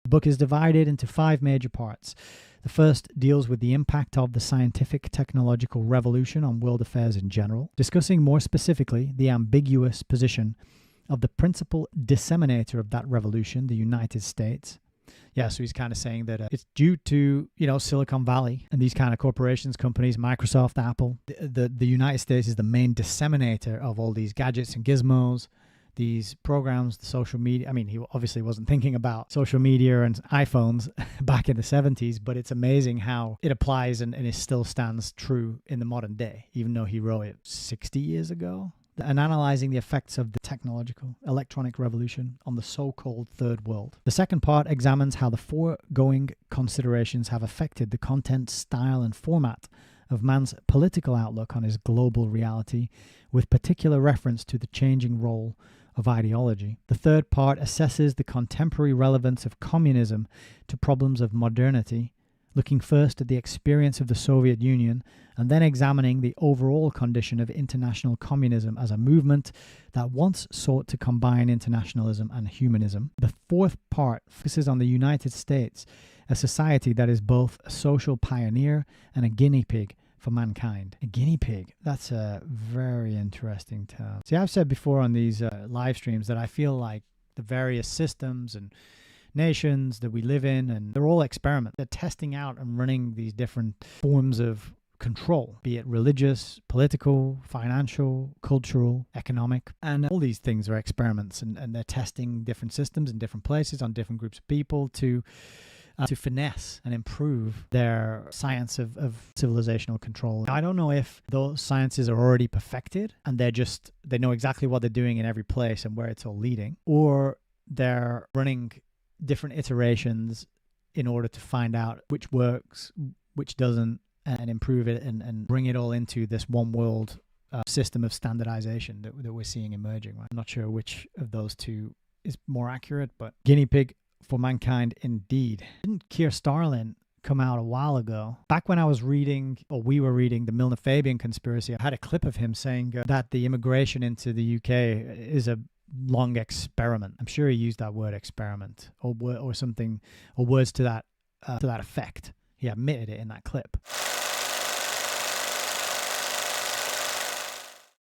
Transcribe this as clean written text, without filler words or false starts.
The book is divided into 5 major parts. The first deals with the impact of the scientific technological revolution on world affairs in general, discussing more specifically the ambiguous position of the principal disseminator of that revolution, the United States. Yeah, so he's kind of saying that it's due to, Silicon Valley and these kind of corporations, companies, Microsoft, Apple. The United States is the main disseminator of all these gadgets and gizmos, these programs, the social media. I mean, he obviously wasn't thinking about social media and iPhones back in the 70s, but it's amazing how it applies and it still stands true in the modern day, even though he wrote it 60 years ago. And analyzing the effects of the technological electronic revolution on the so-called third world. The second part examines how the foregoing considerations have affected the content, style, and format of man's political outlook on his global reality, with particular reference to the changing role of ideology. The third part assesses the contemporary relevance of communism to problems of modernity, looking first at the experience of the Soviet Union and then examining the overall condition of international communism as a movement that once sought to combine internationalism and humanism. The fourth part focuses on the United States, a society that is both a social pioneer and a guinea pig for mankind. A guinea pig, that's a very interesting term. See, I've said before on these live streams that I feel like the various systems and nations that we live in, and they're all experiments. They're testing out and running these different forms of control, be it religious, political, financial, cultural, economic, and all these things are experiments, and they're testing different systems in different places on different groups of people to finesse and improve their science of civilizational control. Now, I don't know if those sciences are already perfected and they know exactly what they're doing in every place and where it's all leading, or they're running different iterations in order to find out which works, which doesn't, and improve it and bring it all into this one world system of standardization that we're seeing emerging. Right? I'm not sure which of those two is more accurate, but guinea pig for mankind indeed. Didn't Keir Starlin come out a while ago? Back when I was reading, or we were reading, the Milner-Fabian conspiracy, I had a clip of him saying that the immigration into the UK is a long experiment. I'm sure he used that word experiment or something, or words to that effect. He admitted it in that clip.